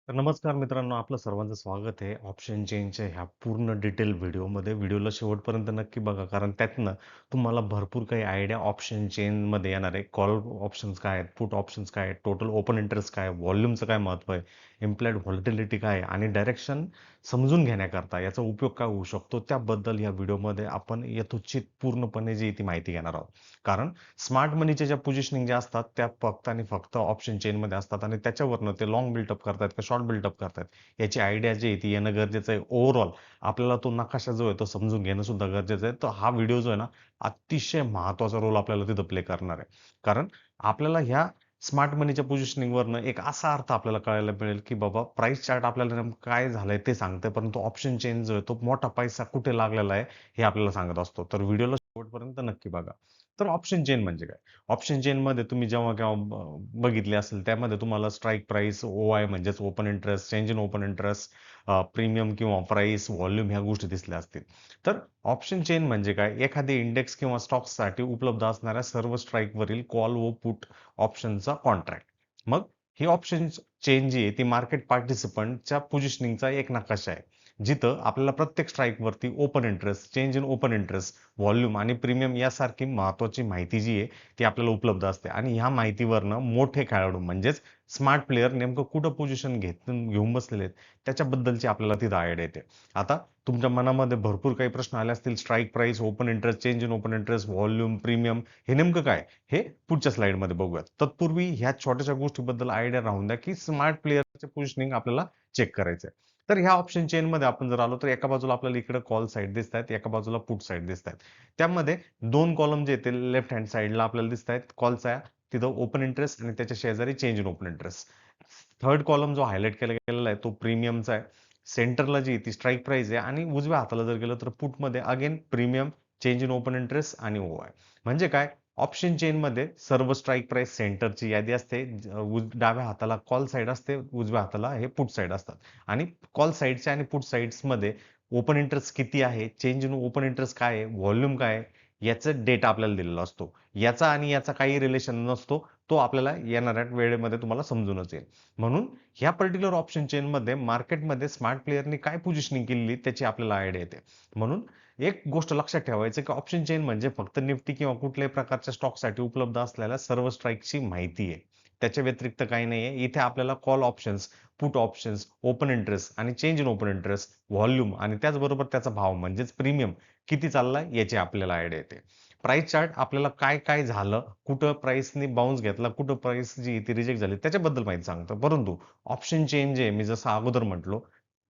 तर नमस्कार मित्रांनो, आपलं सर्वांचं स्वागत आहे ऑप्शन चेनच्या ह्या पूर्ण डिटेल व्हिडिओमध्ये. व्हिडिओला शेवटपर्यंत नक्की बघा, कारण त्यातनं तुम्हाला भरपूर काही आयडिया ऑप्शन चेनमध्ये येणार आहे. कॉल ऑप्शन्स काय आहेत, पुट ऑप्शन्स काय आहेत, टोटल ओपन इंटरेस्ट काय आहे, व्हॉल्यूमचं काय महत्त्व आहे, इम्प्लाइड व्हॉलटिलिटी काय आहे आणि डायरेक्शन समजून घेण्याकरता याचा उपयोग काय होऊ शकतो, त्याबद्दल या व्हिडिओमध्ये आपण यथोचित पूर्णपणे जी ती माहिती घेणार आहोत. कारण स्मार्ट मनीच्या ज्या पोझिशनिंग ज्या असतात त्या फक्त आणि फक्त ऑप्शन चेनमध्ये असतात आणि त्याच्यावरनं ते लॉंग बिल्डअप करतात का शॉर्ट बिल्डअप करतात याची आयडिया जी आहे ती येणं गरजेचं आहे. ओव्हरऑल आपल्याला तो नकाशा जो आहे तो समजून घेणं सुद्धा गरजेचं आहे. तर हा व्हिडिओ जो आहे ना, अतिशय महत्त्वाचा रोल आपल्याला तिथं प्ले करणार आहे. कारण आपल्याला ह्या स्मार्ट मनीच्या पोझिशनिंगवरनं एक असा अर्थ आपल्याला कळायला मिळेल, की बाबा प्राइस चार्ट आपल्याला नेमकं काय झालंय ते सांगतंय, परंतु ऑप्शन चेन जो आहे तो मोठा पैसा कुठे लागलेला आहे हे आपल्याला सांगत असतो. तर व्हिडिओला शेवटपर्यंत नक्की बघा. तर ऑप्शन चेन म्हणजे काय? ऑप्शन चेनमध्ये तुम्ही जेव्हा केव्हा बघितले असेल, त्यामध्ये तुम्हाला स्ट्राईक प्राइस, ओआय म्हणजेच open interest, change in open interest, premium किंवा प्राइस, व्हॉल्यूम ह्या गोष्टी दिसल्या असतील. तर ऑप्शन चेन म्हणजे काय? एखादे इंडेक्स किंवा स्टॉक्ससाठी उपलब्ध असणाऱ्या सर्व स्ट्राईकवरील कॉल व पुट ऑप्शनचा कॉन्ट्रॅक्ट. मग ही ऑप्शन चेन जी आहे ती मार्केट पार्टिसिपंटच्या पोझिशनिंगचा एक नकाशा आहे. जिथं आपल्याला प्रत्येक स्ट्राईकवरती open interest, change in open interest, volume आणि प्रीमियम यासारखी महत्त्वाची माहिती जी आहे ती आपल्याला उपलब्ध असते आणि ह्या माहितीवरनं मोठे खेळाडू म्हणजेच स्मार्ट प्लेयर नेमकं कुठं पोझिशन घेऊन बसलेले आहेत त्याच्याबद्दलची आपल्याला तिथं आयडिया येते. आता तुमच्या मनामध्ये भरपूर काही प्रश्न आले असतील, strike price, open interest, change in open interest, volume, premium हे नेमकं काय? हे पुढच्या स्लाइडमध्ये बघूयात. तत्पूर्वी ह्या छोट्याशा गोष्टीबद्दल आयडिया राहून द्या, की स्मार्ट प्लेयरचे पोझिशनिंग आपल्याला चेक करायचं आहे. तर ह्या ऑप्शन चेनमध्ये आपण जर आलो तर एका बाजूला आपल्याला इकडे कॉल साईड दिसत आहेत, एका बाजूला पुट साईड दिसत आहेत. त्यामध्ये दोन कॉलम जे ते लेफ्ट हँड साईडला आपल्याला दिसत आहेत कॉलचा, तिथं ओपन इंटरेस्ट आणि त्याच्या शेजारी change in open interest. Third column जो हायलाइट केला गेलेला आहे तो प्रीमियमचा आहे. सेंटरला जी ती स्ट्राईक प्राइस आहे आणि उजव्या हाताला जर गेलं तर पुटमध्ये again premium, change in open interest आणि ओआय. म्हणजे काय? ऑप्शन चेनमध्ये सर्व स्ट्राईक प्राइस सेंटरची यादी असते. डाव्या हाताला कॉल साईड असते, उजव्या हाताला हे पुट साईड असतात. आणि कॉल साईडच्या आणि पुट साईड्समध्ये ओपन इंटरेस्ट किती आहे, चेंज इन ओपन इंटरेस्ट काय आहे, व्हॉल्यूम काय आहे, याचा डेटा आपल्याला दिलेला असतो. याचा आणि याचा काही रिलेशन नसतो. तो आपल्याला येणाऱ्या वेळेमध्ये तुम्हाला समजूनच येईल. म्हणून ह्या पर्टिक्युलर ऑप्शन चेनमध्ये मार्केटमध्ये स्मार्ट प्लेयरनी काय पोझिशनिंग केलेली त्याची आपल्याला आयडिया येते. म्हणून एक गोष्ट लक्षात ठेवायचं की ऑप्शन चेन म्हणजे फक्त निफ्टी किंवा कुठल्याही प्रकारच्या स्टॉकसाठी उपलब्ध असलेल्या सर्व स्ट्राईकची माहिती आहे. त्याच्या व्यतिरिक्त काही नाहीये. इथे आपल्याला call options, put options, open interest आणि change in open interest, volume आणि त्याचबरोबर त्याचा भाव म्हणजेच प्रीमियम किती चाललाय याची आपल्याला आयडिया येते. प्राइस चार्ट आपल्याला काय काय झालं, कुठं प्राइसनी बाउन्स घेतला, कुठं प्राइस जी ती रिजेक्ट झाली त्याच्याबद्दल माहिती सांगतं. परंतु ऑप्शन चेंज आहे मी जसं अगोदर म्हटलो,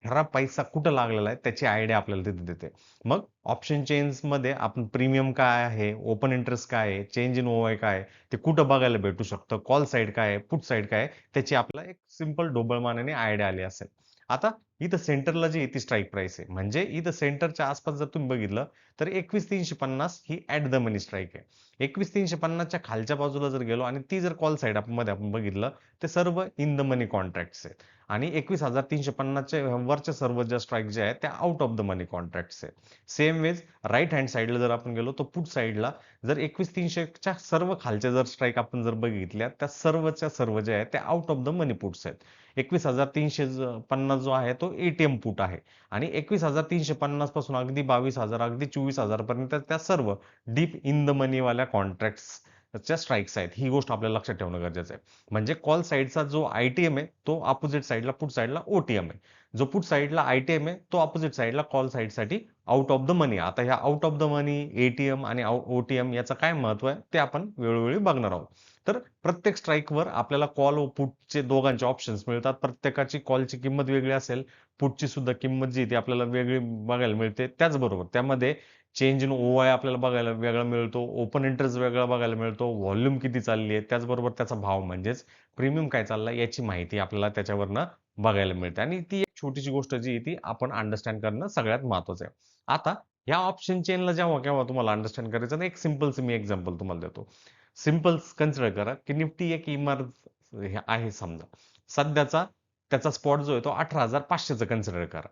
खरा पैसा कुठं लागलेला आहे त्याची आयडिया आपल्याला तिथे देते. मग ऑप्शन चेन्समध्ये आपण प्रीमियम काय आहे, ओपन इंटरेस्ट काय आहे, चेंज इन ओआय काय आहे, ते कुठं बघायला भेटू शकतं, कॉल साईड काय आहे, पुट साईड काय आहे, त्याची आपल्याला एक सिंपल ढोबळमानाने आयडिया आली असेल. आता इथं सेंटरला जी आहे ती स्ट्राईक प्राइस आहे. म्हणजे इथं सेंटरच्या आसपास जर तुम्ही बघितलं तर 21,350 ही ॲट द मनी स्ट्राईक आहे. 21,350च्या खालच्या बाजूला जर गेलो आणि ती जर कॉल साईड मध्ये आपण बघितलं, ते सर्व इन द मनी कॉन्ट्रॅक्ट्स आहेत. आणि 21,350च्या वरच्या सर्व ज्या स्ट्राईक ज्या आहेत त्या out of the money contracts आहेत. सेम वेज राईट हँड साईडला जर आपण गेलो तर पुट साईडला जर 21,300च्या सर्व खालच्या जर स्ट्राईक आपण जर बघितल्या त्या सर्वच्या सर्व ज्या आहेत त्या out of the money puts आहेत. 21,350 जो आहे तो एटीएम पुट आहे आणि 21,350 पासून अगदी 22,000 अगदी 24,000 पर्यंत त्या सर्व डीप इन द मनी वाल्या कॉन्ट्रॅक्ट्सच्या स्ट्राईक्स आहेत. ही गोष्ट आपल्याला लक्षात ठेवणं गरजेचं आहे. म्हणजे कॉल साईडचा जो आयटीएम आहे तो अपोजिट साईडला पुट साईडला ओटीएम आहे. जो पुट साईडला आयटीएम आहे तो अपोजिट साईडला कॉल साईडसाठी आउट ऑफ द मनी. आता ह्या out of the money, ATM आणि ओटीएम याचं काय महत्व आहे ते आपण वेळोवेळी बघणार आहोत. तर प्रत्येक स्ट्राईकवर आपल्याला कॉल व पुटचे दोघांचे ऑप्शन्स मिळतात. प्रत्येकाची कॉलची किंमत वेगळी असेल, पुटची सुद्धा किंमत जी ती आपल्याला वेगळी बघायला मिळते. त्याचबरोबर त्यामध्ये चेंज इन ओआय आपल्याला बघायला वेगळा मिळतो, ओपन इंटरेस्ट वेगळा बघायला मिळतो, व्हॉल्यूम किती चालली आहे, त्याचबरोबर त्याचा भाव म्हणजेच प्रीमियम काय चाललाय याची माहिती आपल्याला त्याच्यावरनं बघायला मिळते. आणि ती एक छोटीशी गोष्ट जी आहे ती आपण अंडरस्टँड करणं सगळ्यात महत्वाचं आहे. आता या ऑप्शन चेनला जेव्हा केव्हा तुम्हाला अंडरस्टँड करायचं ना, एक सिंपलचं मी एक्झाम्पल तुम्हाला देतो. सिंपल कन्सिडर करा की निफ्टी एक इमारत आहे समजा. सध्याचा त्याचा स्पॉट जो आहे तो 18,500चा कन्सिडर करा.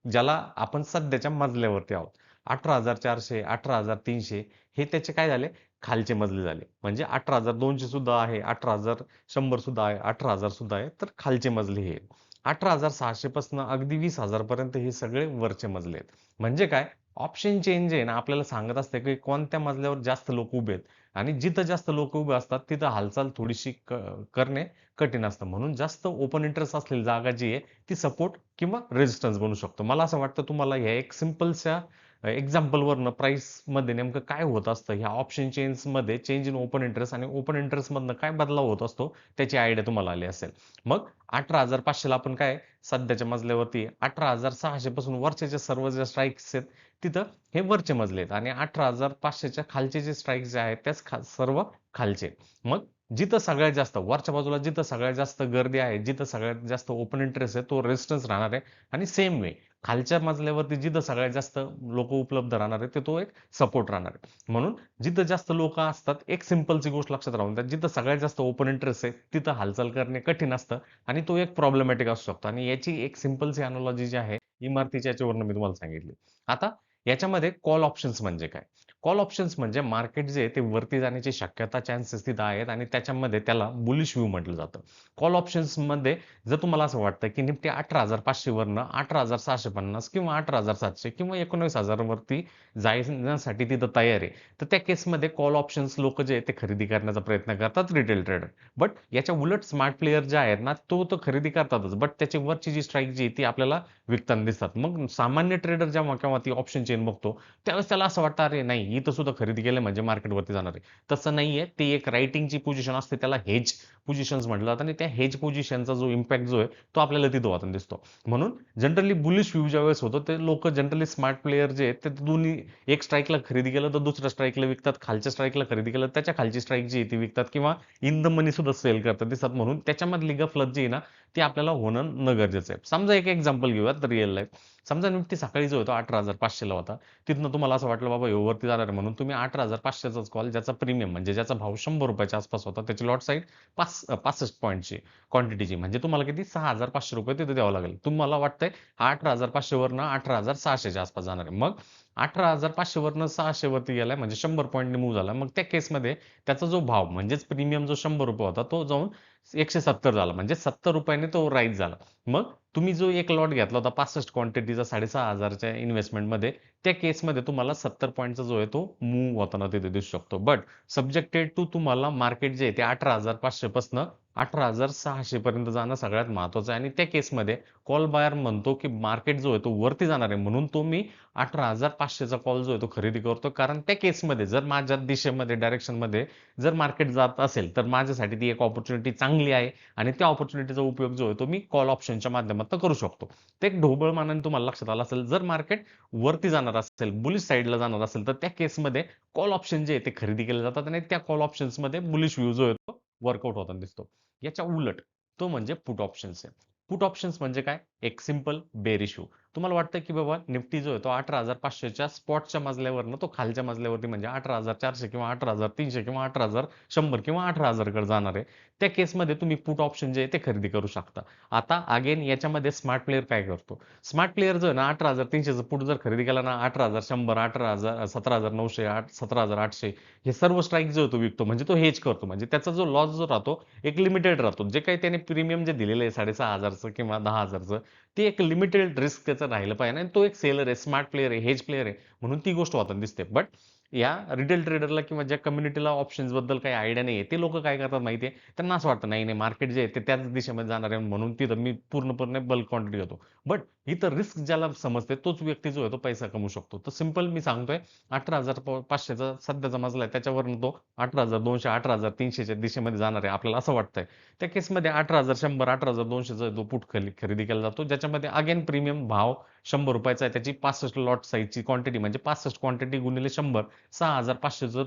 ज्याला आपण सध्याच्या मजल्यावरती आहोत. 18,400, 18,300 हे त्याचे काय झाले? खालचे मजले झाले. म्हणजे 18,200 सुद्धा आहे, 18,100 सुद्धा आहे, 18,000 सुद्धा आहे. तर खालचे मजले हे. 18,600 पासून अगदी 20,000 पर्यंत हे सगळे वरचे मजले आहेत. म्हणजे काय? ऑप्शन चेंज आहे ना आपल्याला सांगत असते, की कोणत्या मजल्यावर जास्त लोक उभे आहेत आणि जिथं जास्त लोक उभे असतात, तिथं हालचाल थोडीशी करणे कठीण असतं. म्हणून जास्त ओपन इंटरेस्ट असलेली जागा जी आहे, ती सपोर्ट किंवा रेजिस्टन्स बनू शकतो. मला असं वाटतं तुम्हाला ह्या एक सिंपलच्या एक्झाम्पलवरनं प्राइसमध्ये नेमकं काय होत असतं, ह्या ऑप्शन चेंजमध्ये चेंज इन ओपन इंटरेस्ट आणि ओपन इंटरेस्टमधनं काय बदलाव होत असतो, त्याची आयडिया तुम्हाला आली असेल. मग 18,500 ला आपण काय सध्याच्या मजल्यावरती 18,600 पासून वरचे सर्व जे स्ट्राईक्स आहेत, तिथं हे वरचे मजले आहेत आणि 18,500च्या खालचे जे स्ट्राईक्स जे आहेत, त्याच सर्व खालचे. मग जिथं सगळ्यात जास्त वरच्या बाजूला जिथं सगळ्यात जास्त गर्दी आहे, जिथं सगळ्यात जास्त ओपन इंटरेस्ट आहे, तो रेजिस्टन्स राहणार आहे आणि सेम वे खालच्या मजल्यावरती जिथं सगळ्यात जास्त लोक उपलब्ध राहणार आहे, ते तो एक सपोर्ट राहणार आहे. म्हणून जिथं जास्त लोक असतात, एक सिंपलची गोष्ट लक्षात राहून द्या, जिथं सगळ्यात जास्त ओपन इंटरेस्ट आहे, तिथं हालचाल करणे कठीण असतं आणि तो एक प्रॉब्लेमॅटिक असू शकतो आणि याची एक सिंपलची अनॉलॉजी जी आहे, इमारतीच्या याच्यावरनं मी तुम्हाला सांगितली. आता याच्यामध्ये कॉल ऑप्शन्स म्हणजे काय? कॉल ऑप्शन्स म्हणजे मार्केट जे आहे ते वरती जाण्याची शक्यता चान्सेस तिथं आहेत आणि त्याच्यामध्ये त्याला बुलिश व्ह्यू म्हटलं जातं. कॉल ऑप्शन्समध्ये जर तुम्हाला असं वाटतं की निफ्टी 18,500 वरनं 18,650 किंवा 18,700 किंवा 19,000 वरती जाण्यासाठी तिथं तयार आहे. तर त्या केसमध्ये कॉल ऑप्शन्स लोक जे आहेत ते खरेदी करण्याचा प्रयत्न करतात रिटेल ट्रेडर. बट याच्या उलट स्मार्ट प्लेयर जे आहेत ना तो खरेदी करतातच. बट त्याची वरची जी स्ट्राईक जी आहे ती आपल्याला विकताना दिसतात. मग सामान्य ट्रेडर जेव्हा केव्हा ती ऑप्शन चेन बघतो त्यावेळेस त्याला असं वाटतं अरे नाही इथं सुद्धा खरेदी केलं म्हणजे मार्केटवरती जाणार आहे. तसं नाहीये. ती एक रायटिंगची पोझिशन असते त्याला हेज पोझिशन्स म्हटलं जातं आणि त्या हेज पोझिशनचा जो इम्पॅक्ट जो आहे तो आपल्याला तिथं होताना दिसतो. म्हणून जनरली बुलिश व्ह्यू ज्यावेळेस होतो ते लोक जनरली स्मार्ट प्लेयर जे आहेत ते दोन्ही एक स्ट्राईकला खरेदी केलं तर दुसऱ्या स्ट्राईकला विकतात. खालच्या स्ट्राईकला खरेदी केलं त्याच्या खालची स्ट्राईक जी आहे ती विकतात किंवा इन द मनी सुद्धा सेल करतात दिसतात. म्हणून त्याच्यामधली गफलत जी आहे ना ती आपल्याला होणं न गरजेचं आहे. समजा एक एक्झाम्पल घेऊयात रिअल लाईफ. समजा निफ्टी सकाळी जो होता 18,500 ला होता. तिथनं तुम्हाला असं वाटलं बाबा ह्यो वरती जाणार आहे म्हणून तुम्ही 18,500चाच कॉल ज्याचा प्रीमियम म्हणजे ज्याचा भाव ₹100 आसपास होता त्याची लॉट साईज 65 पॉईंटची क्वांटिटीची म्हणजे तुम्हाला किती ₹6,500 तिथे द्यावं लागेल. तुम्हाला वाटतंय 18,500 वरनं 18,600च्या आसपास जाणार आहे. मग 18,500 वरनं 600 वरती गेलाय म्हणजे 100 पॉईंटने मूव्ह झाला. मग त्या केसमध्ये त्याचा जो भाव म्हणजेच प्रीमियम जो ₹100 होता तो जाऊन 170 झाला म्हणजे ₹70 तो राईज झाला. मग तुम्ही जो एक लॉट घेतला होता 65 क्वांटिटीचा 6,500च्या इन्व्हेस्टमेंटमध्ये त्या केसमध्ये तुम्हाला 70 पॉईंटचा जो आहे तो मूव्ह होताना तिथे दिसू शकतो. बट सब्जेक्टेड टू तुम्हाला मार्केट जे आहे ते 18,500 पासून 18,600 पर्यंत जाणं सगळ्यात महत्वाचं आहे आणि त्या केसमध्ये कॉल बायर म्हणतो की मार्केट जो आहे तो वरती जाणार आहे म्हणून तो मी 18,500चा कॉल जो आहे तो खरेदी करतो कारण त्या केसमध्ये जर माझ्या दिशेमध्ये डायरेक्शनमध्ये जर मार्केट जात असेल तर माझ्यासाठी ती एक ऑपॉर्च्युनिटी चांगली आहे आणि त्या ऑपॉर्च्युनिटीचा उपयोग जो आहे तो मी कॉल ऑप्शनच्या माध्यमातून करू शकतो. ते एक ढोबळ मानाने तुम्हाला लक्षात आलं असेल जर मार्केट वरती जाणार असेल बुलिश साईडला जाणार असेल तर त्या केसमध्ये कॉल ऑप्शन जे आहे ते खरेदी केले जातात आणि त्या कॉल ऑप्शन्समध्ये बुलिश व्ह्यू जो आहे तो वर्कआउट होताना दिसतो. याच्या उलट तो म्हणजे पुट ऑप्शन्स आहे. पुट ऑप्शन्स म्हणजे काय? एक सिंपल बेरिश व्ह्यू. तुम्हाला वाटतं की बाबा निफ्टी जो आहे तो 18,500च्या स्पॉटच्या मजल्यावरनं तो खालच्या मजल्यावरती म्हणजे 18,400 किंवा 18,300 किंवा 18,100 किंवा 18,000 कडे जाणार आहे. त्या केसमध्ये तुम्ही पुट ऑप्शन जे आहे ते खरेदी करू शकता. आता अगेन याच्यामध्ये स्मार्ट प्लेयर काय करतो? स्मार्ट प्लेयर जो आहे ना 18,300चं पुट जर खरेदी केला ना 18,100, 18,000, 17,900, 17,800 हे सर्व स्ट्राईक जो तो विकतो म्हणजे तो हेज करतो. म्हणजे त्याचा जो लॉस जो राहतो एक लिमिटेड राहतो. जे काही त्याने प्रीमियम जे दिलेलं आहे 6,500चं किंवा 10,000चं ते एक लिमिटेड रिस्क त्याचं राहिलं पाहिजे आणि तो एक सेलर आहे, स्मार्ट प्लेयर आहे, हेज प्लेयर आहे म्हणून ती गोष्ट होताना दिसते. बट या रिटेल ट्रेडरला किंवा ज्या कम्युनिटीला ऑप्शन्स बद्दल काही आयडिया नाहीये ते लोक काय करतात माहितीये त्यांना असं वाटतं नाही नाही मार्केट जे आहे ते त्याच दिशेमध्ये जाणार आहे म्हणून तिथं मी पूर्णपणे बल्क क्वांटिटी घेतो. बट इथं रिस्क ज्याला समजते तोच व्यक्ती जो आहे तो पैसा कमवू शकतो. तर सिंपल मी सांगतोय 18,500चा सध्याचा मजला आहे त्याच्यावरून तो 18,200 18,300च्या दिशेमध्ये जाणार आहे आपल्याला असं वाटतंय. त्या केसमध्ये 18,100 18,200चा जो पुट खरेदी केला जातो ज्याच्यामध्ये अगेन प्रीमियम भाव ₹100 आहे त्याची 65 लॉट साईजची क्वांटिटी म्हणजे 65 क्वांटिटी गुणिले 100 6,500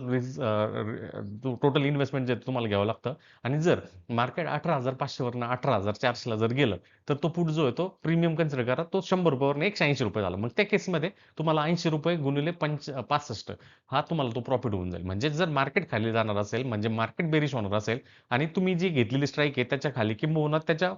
टोटल इन्व्हेस्टमेंट जे तुम्हाला घ्यावं लागतं आणि जर मार्केट 18,500 वरनं 18,400 ला जर गेलं तर तो पुट जो आहे तो प्रीमियम कन्सिडर करा तो ₹100 वरनं ₹180 झाला. मग त्या केसमध्ये तुम्हाला ₹80 गुणिले 65 हा तुम्हाला तो प्रॉफिट होऊन जाईल. म्हणजे जर मार्केट खाली जाणार असेल म्हणजे मार्केट बेरिश होणार असेल आणि तुम्ही जी घेतलेली स्ट्राईक आहे त्याच्या खाली किंबहुना त्याच्या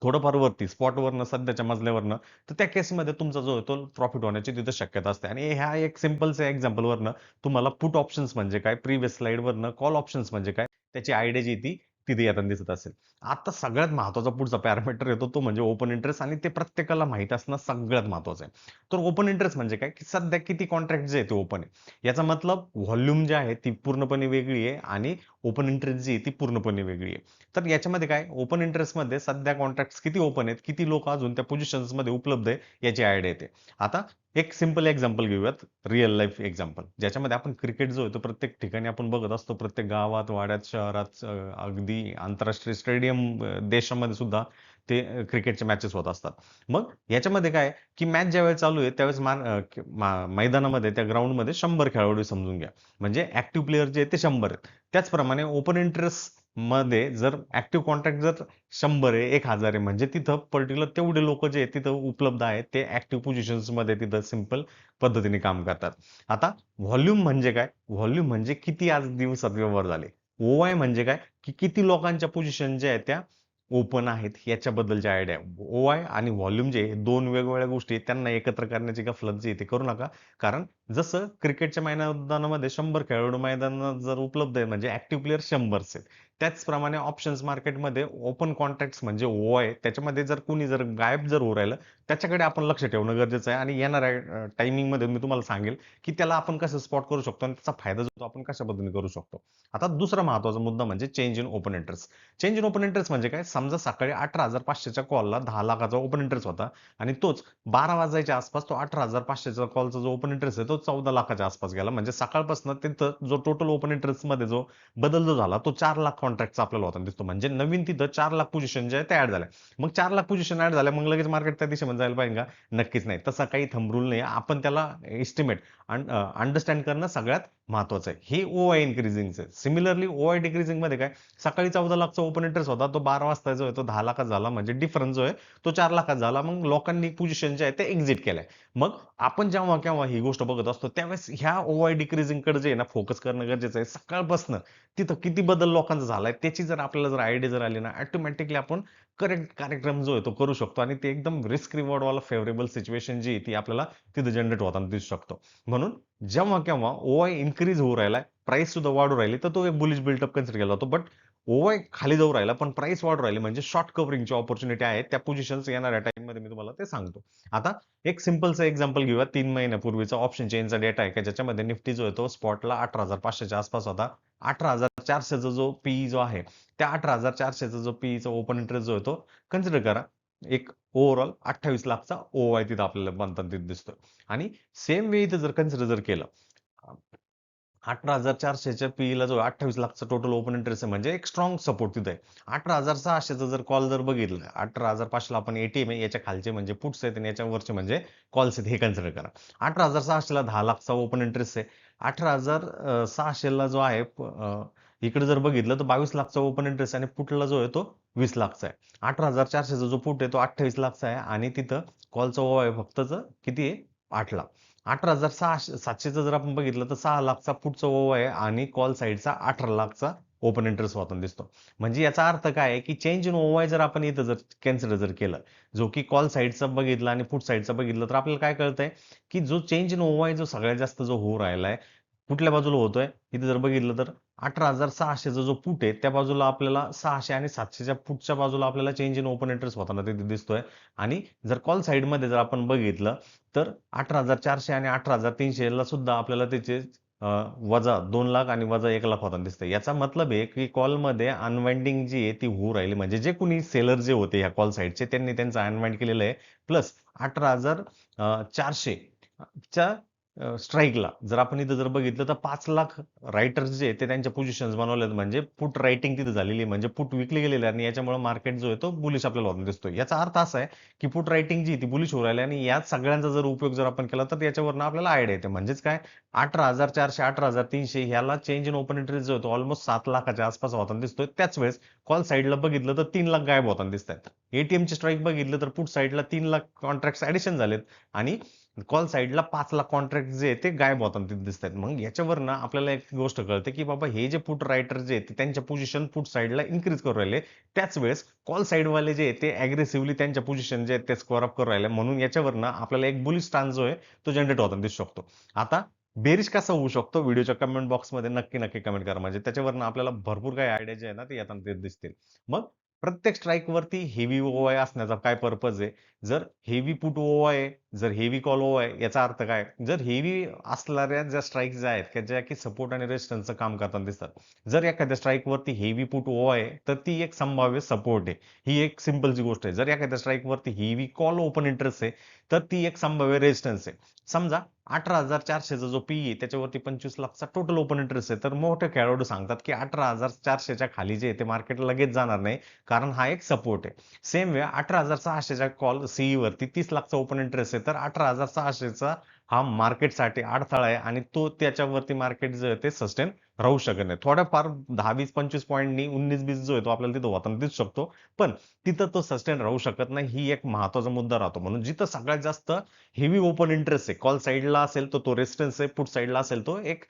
थोडंफार वरती स्पॉटवरनं सध्याच्या मजल्यावरनं, तर त्या केसमध्ये तुमचा जो आहे तो प्रॉफिट होण्याची तिथं शक्यता असते. आणि ह्या एक सिंपलच्या एक्झाम्पलवरनं तुम्हाला पुट ऑप्शन्स म्हणजे काय, प्रिव्हियस स्लाइडवरनं कॉल ऑप्शन्स म्हणजे काय, त्याची आयडिया जी ती तिथे येताना दिसत असेल. आता सगळ्यात महत्त्वाचा पुढचा पॅरामीटर येतो तो म्हणजे ओपन इंटरेस्ट, आणि ते प्रत्येकाला माहीत असणं सगळ्यात महत्त्वाचं आहे. तर ओपन इंटरेस्ट म्हणजे काय, की सध्या किती कॉन्ट्रॅक्ट जे आहे ते ओपन आहे. याचा मतलब व्हॉल्यूम जी आहे ती पूर्णपणे वेगळी आहे आणि ओपन इंटरेस्ट जी आहे ती पूर्णपणे वेगळी आहे. तर याच्यामध्ये काय, ओपन इंटरेस्टमध्ये सध्या कॉन्ट्रॅक्ट्स किती ओपन आहेत, किती लोक अजून त्या पोझिशन्समध्ये उपलब्ध आहे, याची आयडिया येते. आता एक सिंपल एक्झाम्पल घेऊयात, रिअल लाईफ एक्झाम्पल, ज्याच्यामध्ये आपण क्रिकेट जो आहे तो प्रत्येक ठिकाणी आपण बघत असतो, प्रत्येक गावात, वाड्यात, शहरात, अगदी आंतरराष्ट्रीय स्टेडियम देशामध्ये सुद्धा ते क्रिकेटचे मॅचेस होत असतात. मग याच्यामध्ये काय, की मॅच ज्यावेळेस चालू आहे त्यावेळेस मैदानामध्ये, त्या ग्राउंडमध्ये 100 खेळाडू समजून घ्या, म्हणजे ऍक्टिव्ह प्लेयर जे आहेत ते 100 आहेत. त्याचप्रमाणे ओपन इंटरेस्ट मध्ये जर ऍक्टिव्ह कॉन्ट्रॅक्ट जर 100 आहे, 1000 आहे, म्हणजे तिथं पर्टिक्युलर तेवढे लोक जे आहेत तिथं उपलब्ध आहेत, ते ऍक्टिव्ह पोझिशन्स मध्ये तिथं सिंपल पद्धतीने काम करतात. आता व्हॉल्यूम म्हणजे काय, व्हॉल्यूम म्हणजे किती आज दिवसात व्यवहार झाले. ओआय म्हणजे काय, की किती लोकांच्या पोझिशन ज्या आहेत त्या ओपन आहेत, याच्याबद्दलची आयडिया. ओआय आणि व्हॉल्यूम जे दोन वेगवेगळ्या गोष्टी आहेत, त्यांना एकत्र करण्याची गफलत जी आहे ते करू नका. कारण जसं क्रिकेटच्या मैदानामध्ये 100 खेळाडू मैदानात जर उपलब्ध आहे, म्हणजे ऍक्टिव्ह प्लेयर 100 आहेत. त्याचप्रमाणे ऑप्शन्स मार्केटमध्ये ओपन कॉन्ट्रॅक्ट्स म्हणजे ओआय, त्याच्यामध्ये जर कोणी जर गायब जर होऊ राहिलं, त्याच्याकडे आपण लक्ष ठेवणं गरजेचं आहे. आणि येणाऱ्या टायमिंगमध्ये मी तुम्हाला सांगेल की त्याला आपण कसं स्पॉट करू शकतो आणि त्याचा फायदा जो आपण कशा पद्धतीने करू शकतो. आता दुसरा महत्वाचा मुद्दा म्हणजे change in open interest. Change in open interest म्हणजे काय, समजा सकाळी 18,500च्या कॉलला 10 लाखाचा ओपन इंटरेस्ट होता, आणि तोच 12 वाजायच्या आसपास तो 18,500चा कॉलचा जो ओपन इंटरेस्ट आहे तो 14 लाखाच्या आसपास गेला. म्हणजे सकाळपासून तिथं जो टोटल ओपन इंटरेस्ट मध्ये जो बदल जो झाला तो 4 लाख कॉन्ट्रॅक्टचा आपल्याला होताना दिसतो. म्हणजे नवीन तिथं 4 लाख पोझिशन जे आहे त्या ऍड झाल्या. मग 4 लाख पोझिशन ऍड झाल्या, मग लगेच मार्केट त्या दिशेमध्ये जायला पाहिजे का? नक्कीच नाही. तसा काही थंब रूल नाही. आपण त्याला एस्टिमेट अंडरस्टँड करणं सगळ्यात महत्वाचं आहे. हे ओआय इन्क्रीजिंगचं आहे. सिमिलरली ओआय डिक्रीजिंग मध्ये काय, सकाळी 14 लाखचा ओपन इंटरेस्ट होता, तो 12 वाजता जो आहे तो 10 लाखात झाला, म्हणजे डिफरन्स जो आहे तो 4 लाखात झाला. मग लोकांनी पोझिशन जे आहे ते एक्झिट केलंय. मग आपण जेव्हा केव्हा ही गोष्ट बघत असतो त्यावेळेस ह्या ओआय डिक्रीजिंग कडे जे आहे ना फोकस करणं गरजेचं आहे. सकाळपासून तिथं किती बदल लोकांचा झालाय त्याची जर आपल्याला जर आयडिया जर आली ना, ऑटोमॅटिकली आपण करेक्ट कार्यक्रम जो आहे तो करू शकतो, आणि ते एकदम रिस्क रिवॉर्ड वाला फेवरेबल सिच्युएशन जी आहे ती आपल्याला तिथे जनरेट होताना दिसू शकतो. म्हणून जेव्हा केव्हा ओआय इन्क्रीज होऊ राहिलाय, प्राइस सुद्धा वाढू राहिली, तर तो एक बुलिश बिल्टअप कन्सिडर केला जातो. बट ओआय खाली जाऊ राहिला पण प्राइस वाढू राहिली, म्हणजे शॉर्ट कव्हरिंगची ऑपॉर्च्युनिटी आहे, त्या पोझिशन्स येणाऱ्या टाइम मध्ये मी तुम्हाला ते सांगतो. आता एक सिंपलचं एक्झाम्पल घेऊया. 3 महिन्यापूर्वीचा ऑप्शन चेनचा डेटा आहे, ज्याच्यामध्ये निफ्टी जो आहे तो स्पॉटला 18,500च्या आसपास होता. 18,400चा जो पीई जो आहे, त्या 18,400चा जो पीईचा ओपन इंटरेस्ट जो आहे तो कन्सिडर करा. एक ओव्हरऑल 28 लाखचा ओआय तिथं आपल्याला बनताना तिथं दिसतोय. आणि सेम वे इथं जर कन्सिडर जर केलं, 18,400च्या पीईला जो 28 लाखचा टोटल ओपन इंटरेस्ट आहे, म्हणजे एक स्ट्रॉंग सपोर्ट तिथे आहे. 18,600चा जर कॉल जर बघितलं, 18,500ला आपण एटीएम आहे, याच्या खालचे म्हणजे पुट्स आहेत आणि याच्या वरचे म्हणजे कॉल्स आहेत, हे कन्सिडर करा. 18,600ला 10 लाखचा ओपन इंटरेस्ट आहे. 18,600ला जो आहे इकडे जर बघितलं तर 22 लाखचा ओपन इंटरेस्ट, आणि पुटला जो आहे तो 20 लाखचा आहे. 18,400चा जो पुट आहे तो 28 लाखचा आहे, आणि तिथं कॉलचा ओव्हर आहे फक्तच किती आहे, 8 लाख. 18,700चं जर आपण बघितलं तर 6 लाखचा पुटचा ओव्हर आहे, आणि कॉल साईडचा 18 लाखचा ओपन इंटरेस्ट होताना दिसतो. म्हणजे याचा अर्थ काय आहे, की चेंज इन ओवाय जर आपण इथं जर कन्सिडर जर केलं, जो की कॉल साईडचा बघितला आणि पुट साईडचा बघितलं, तर आपल्याला काय कळतंय, की जो चेंज इन ओवाय जो सगळ्यात जास्त जो होऊ राहिलाय, कुठल्या बाजूला होतोय, इथे जर बघितलं तर 18,600चा जो पुट आहे त्या बाजूला आपल्याला 600 आणि 700च्या पुटच्या बाजूला आपल्याला चेंज इन ओपन इंटरेस्ट होताना तिथे दिसतोय. आणि जर कॉल साईडमध्ये जर आपण बघितलं तर 18,400 आणि 18,300 ला सुद्धा आपल्याला त्याचे वजा 2 लाख आणि वजा 1 लाख होताना दिसतंय. याचा मतलब आहे की कॉलमध्ये अनवाइंडिंग जी आहे ती होऊ राहिली, म्हणजे जे कोणी सेलर जे होते ह्या कॉल साईडचे त्यांनी त्यांचं अनवाइंड केलेलं आहे. प्लस 18,400 च्या स्ट्राईकला जर आपण इथं जर बघितलं तर 5 लाख रायटर्स जे ते त्यांच्या पोझिशन्स बनवलेत, म्हणजे पुट रायटिंग तिथे झालेली आहे, म्हणजे पुट विकले गेलेले आहे, आणि याच्यामुळे मार्केट जो आहे तो बुलिश आपल्याला होताना दिसतोय. याचा अर्थ असा आहे की पुट रायटिंग जी ती बुलिश होऊ राहिली, आणि याच सगळ्यांचा जर उपयोग जर आपण केला तर याच्यावरनं आपल्याला आयडिया येते. म्हणजेच काय, 18,400 18,300 ह्याला चेंज इन ओपन इंटरेस्ट जो होतो ऑलमोस्ट 7 लाखाच्या आसपास होताना दिसतोय. त्याच वेळेस कॉल साईडला बघितलं तर 3 लाख गायब होताना दिसत आहेत. एटीएमची स्ट्राईक बघितलं तर पुट साईडला 3 लाख कॉन्ट्रॅक्ट ऍडिशन झालेत, आणि कॉल साईडला 5 लाख कॉन्ट्रॅक्ट जे आहे ते गायब होताना तिथे दिसतात. मग याच्यावरनं आपल्याला एक गोष्ट कळते, की बाबा हे जे पुट रायटर जे आहेत त्यांच्या पोझिशन पुट साईडला इन्क्रीज करू राहिले. त्याच वेळेस कॉल साईडवाले जे आहेत ते अग्रेसिव्हली त्यांच्या पोझिशन जे आहेत ते स्क्वेअर अप करू राहिले. म्हणून याच्यावरनं आपल्याला एक बुलिश स्टान्स जो आहे तो जनरेट होताना दिसू शकतो. आता बेरिश कसा होऊ शकतो? व्हिडिओच्या कमेंट बॉक्समध्ये नक्की कमेंट करा. म्हणजे त्याच्यावरनं आपल्याला भरपूर काही आयडिया जे आहे ना ते येताना ते दिसतील. मग प्रत्येक स्ट्राईकवरती हेवी ओआय असण्याचा काय पर्पज आहे? जर हेवी पुट ओआय आहे, जर हेवी कॉल ओआय याचा अर्थ काय? जर हेवी असणाऱ्या ज्या स्ट्राईक ज्या आहेत, की ज्या की सपोर्ट आणि रेजिस्टन्सचं काम करताना दिसतात. जर एखाद्या स्ट्राईकवरती हेवी पुट ओआय आहे, तर ती एक संभाव्य सपोर्ट आहे. ही एक सिंपलची गोष्ट आहे. जर एखाद्या स्ट्राईकवरती हेवी कॉल ओपन इंटरेस्ट आहे, तर ती एक संभाव्य रेजिस्टन्स आहे. समजा 18,400चा जो पी आहे त्याच्यावरती 25 लाखचा टोटल ओपन इंटरेस्ट आहे. तर मोठे खेळाडू सांगतात, की 18,400च्या खाली जे आहे ते मार्केट लगेच जाणार नाही, कारण हा एक सपोर्ट आहे. सेम वे 18,600च्या कॉल सीई वरती 30 लाखचा ओपन इंटरेस्ट आहे, तर 18,600चा हा मार्केटसाठी अडथळा आहे आणि तो त्याच्यावरती मार्केट जे आहे ते सस्टेन राहू शकत नाही. थोड्याफार 10, 20, 25 पॉईंटनी 19, 20 जो आहे तो आपल्याला तिथं होताना दिसू शकतो. पण तिथं तो सस्टेन राहू शकत नाही. ही एक महत्वाचा मुद्दा राहतो. म्हणून जिथं सगळ्यात जास्त हेवी ओपन इंटरेस्ट आहे, कॉल साईडला असेल तर तो रेजिस्टन्स आहे, पुट साईडला असेल तो एक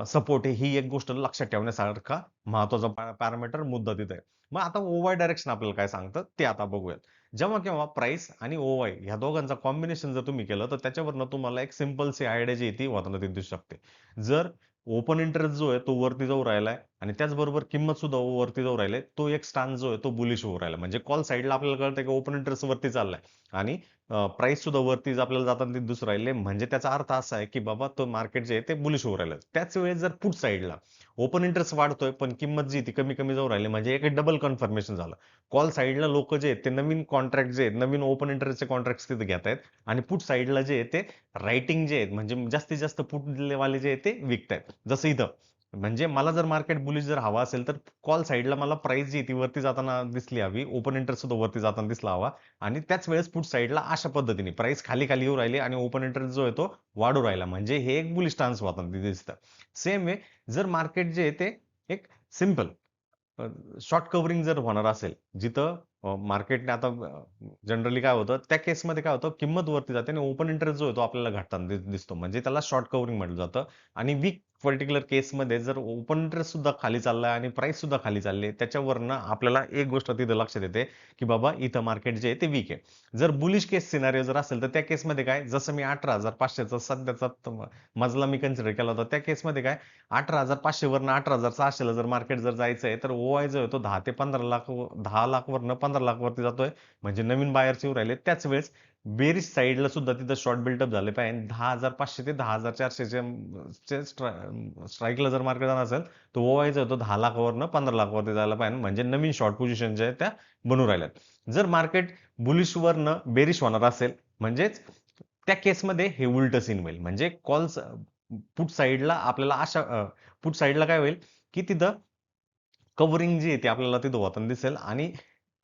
सपोर्ट आहे. ही एक गोष्ट लक्षात ठेवण्यासारखा महत्वाचा पॅरामीटर मुद्दा तिथे आहे. मग आता ओवाय डायरेक्शन आपल्याला काय सांगतं ते आता बघूयात. जेव्हा केव्हा प्राइस आणि ओवाय ह्या दोघांचा कॉम्बिनेशन जर तुम्ही केलं तर त्याच्यावरनं तुम्हाला एक सिंपलची आयडिया जी आहे ती होताना ती दिसू शकते. जर ओपन इंटरेस्ट जो आहे तो वरती जाऊ राहिलाय आणि त्याचबरोबर किंमत सुद्धा वरती जाऊ राहिली, तो एक स्टान्स जो आहे तो बुलिश होऊ राहिला. म्हणजे कॉल साईडला आपल्याला कळतंय की ओपन इंटरेस्ट वरती चाललाय आणि प्राइस सुद्धा वरती आपल्याला जाताना ते दिसू राहिले. म्हणजे त्याचा अर्थ असा आहे की बाबा तो मार्केट जे आहे ते बुलिश होऊ राहिलं. त्याच वेळेस जर पुट साईडला ओपन इंटरेस्ट वाढतोय पण किंमत जी ती कमी जाऊ राहिली, म्हणजे एक डबल कन्फर्मेशन झालं. कॉल साईडला लोक जे आहेत ते नवीन कॉन्ट्रॅक्ट जे आहेत, नवीन ओपन इंटरेस्टचे कॉन्ट्रॅक्ट तिथे घेत आहेत आणि पुट साईडला जे आहे ते रायटिंग जे आहेत, म्हणजे जास्तीत जास्त पुट वाले जे आहेत ते विकतायत. जसं इथं म्हणजे मला जर मार्केट बुलिश जर हवा असेल तर कॉल साईडला मला प्राइस जी ती वरती जाताना दिसली हवी, ओपन इंटरेस्ट सुद्धा वरती जाताना दिसला हवा आणि त्याच वेळेस पुट साईडला अशा पद्धतीने प्राइस खाली येऊ राहिली आणि ओपन इंटरेस्ट जो आहे तो वाढू राहिला. म्हणजे हे एक बुलिश स्टान्स होताना दिसतं. सेम वे जर मार्केट जे आहे ते एक सिंपल शॉर्ट कव्हरिंग जर होणार असेल, जिथं मार्केटने आता जनरली काय होतं, त्या केसमध्ये काय होतं, किंमत वरती जाते आणि ओपन इंटरेस्ट जो आहे तो आपल्याला घटताना दिसतो. म्हणजे त्याला शॉर्ट कव्हरिंग म्हटलं जातं. आणि वीक पर्टिक्युलर केसमध्ये जर ओपन इंटरेस्ट सुद्धा खाली चाललाय आणि प्राइस सुद्धा खाली चालली आहे, त्याच्यावरनं आपल्याला एक गोष्ट तिथं लक्षात येते, की बाबा इथं मार्केट जे आहे ते वीक आहे. जर बुलिश केस सिनारिओ जर असेल, तर त्या केसमध्ये काय, जसं मी 18,500चा सध्याचा मजला मी कन्सिडर केला होता, त्या केसमध्ये काय 18,500 वरनं 18,600 जर मार्केट जर जायचं आहे, तर ओआय जो आहे तो 10 ते 15 लाख 10 लाख वरनं 15 लाख वरती जातोय. म्हणजे नवीन बायर्स येऊ राहिले. त्याच वेळेस बेरिश साईडला सुद्धा तिथं शॉर्ट बिल्डअप झाले पाहिजे. 10,500 ते 10,400 स्ट्राईकला जर मार्केट जाणार असेल, तर ओआय जो आहे तो 10 लाखावरनं 15 लाख वरती जायला पाहिजे. म्हणजे नवीन शॉर्ट पोझिशन ज्या आहेत त्या बनू राहिल्यात. जर मार्केट बुलिशवरनं बेरिश होणार असेल, म्हणजेच त्या केसमध्ये हे उलट सीन होईल. म्हणजे कॉल्स पुट साईडला आपल्याला पुट साईडला काय होईल, की तिथं कव्हरिंग जी आहे ती आपल्याला तिथं होताना दिसेल आणि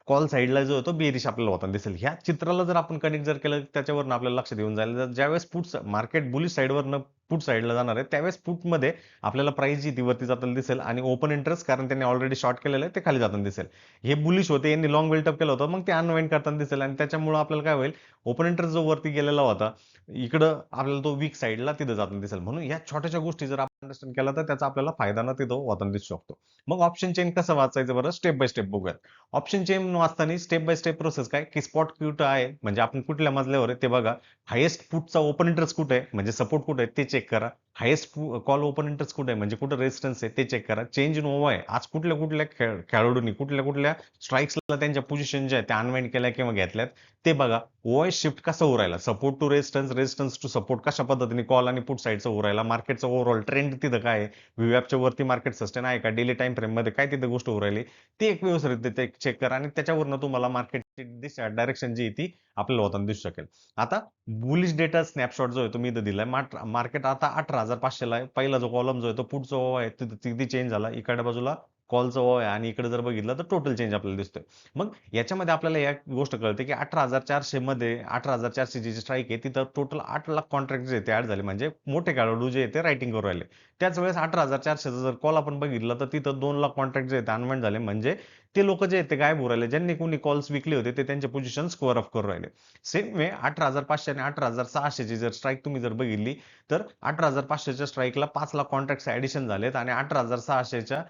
कॉल साईडला जो होतो बेरिश आपल्याला होताना दिसेल. ह्या चित्राला जर आपण कनेक्ट जर केलं त्याच्यावरनं आपल्याला लक्षात येऊन जाईल. जर ज्यावेळेस मार्केट बुलिश साईडवरनं पुट साईडला जाणार आहे, त्यावेळेस पुटमध्ये आपल्याला प्राइस जी ती वरती जाताना दिसेल आणि ओपन इंटरेस्ट कारण त्यांनी ऑलरेडी शॉर्ट केलेलं आहे ते खाली जाताना दिसेल. हे बुलिश होते, यांनी लॉंग बिल्टअप केलं होतं, मग ते अनवाइंड करताना दिसेल आणि त्याच्यामुळे आपल्याला काय होईल, ओपन इंटरेस्ट जो वरती गेलेला होता, इकडं आपल्याला तो वीक साईडला तिथं जाताना दिसेल. म्हणून या छोट्याशा गोष्टी जर आपण अंडरस्टँड केला तर त्याचा आपल्याला फायदा ना तिथं होताना दिसू शकतो. मग ऑप्शन चेन कसं वाचायचं बरं, स्टेप बाय स्टेप बघूयात. ऑप्शन चेन वाचताना स्टेप बाय स्टेप प्रोसेस काय, की स्पॉट कुठं आहे, म्हणजे आपण कुठल्या मजल्यावर आहे ते बघा. हायेस्ट पुटचा ओपन इंटरेस्ट कुठे आहे, म्हणजे सपोर्ट कुठे आहे ते चेक करा. हायेस्ट कॉल ओपन इंटरेस्ट कुठे आहे, म्हणजे कुठं रेजिस्टन्स आहे ते चेक करा. चेंज इन ओव्हर आहे, आज कुठल्या खेळाडूंनी कुठल्या स्ट्राईक्सला त्यांच्या पोझिशन ज्या आहेत त्या अनवाइंड केल्या किंवा घेतल्यात ते बघा. ओआय शिफ्ट कसा होऊ राहिला, support to resistance, resistance to support कशा पद्धतीने कॉल आणि पुट साईडचा होऊ राहिला, मार्केटचा ओव्हरऑल ट्रेंड तिथं काय आहे, व्हीवॅपच्या वरती मार्केट सस्टेन आहे का, डेली टाइम फ्रेम मध्ये काय तिथे गोष्ट होऊ राहिली ती एक व्यवस्थित चेक करा आणि त्याच्यावरनं तुम्हाला मार्केटची दिशा डायरेक्शन जी आहे ती आपल्याला होताना दिसू शकेल. आता बुलिश डेटा स्नॅपशॉट जो आहे तुम्ही इथं दिलाय, मार्केट आता 18,500 ला आहे. पहिला जो कॉलम जो आहे तो पुढचा आहे तिथे चेंज झाला, इकडच्या बाजूला कॉलचा ओव्हर आहे आणि इकडे जर बघितलं तर टोटल चेंज आपल्याला दिसतोय. मग याच्यामध्ये आपल्याला एक गोष्ट कळते की 18,400 मध्ये 18,400 ची स्ट्राईक आहे तिथं टोटल 8 लाख कॉन्ट्रॅक्ट जे ते ऍड झाले म्हणजे मोठे खेळाडू जे ते रायटिंग करू राहिले. त्याच वेळेस 18,400 जर कॉल आपण बघितलं तर तिथं 2 लाख कॉन्ट्रॅक्ट जे ते अनवाइंड झाले म्हणजे ते लोक जे आहेत ते गायब होऊ राहिले. ज्यांनी कोणी कॉल्स विकले होते ते त्यांचे पोझिशन स्क्वेअर ऑफ करू राहिले. सेम वे 18,500 आणि 18,600 ची जर स्ट्राईक तुम्ही जर बघितली तर 18,500च्या स्ट्राईकला 5 लाख कॉन्ट्रॅक्ट ऍडिशन झालेत आणि 18,600च्या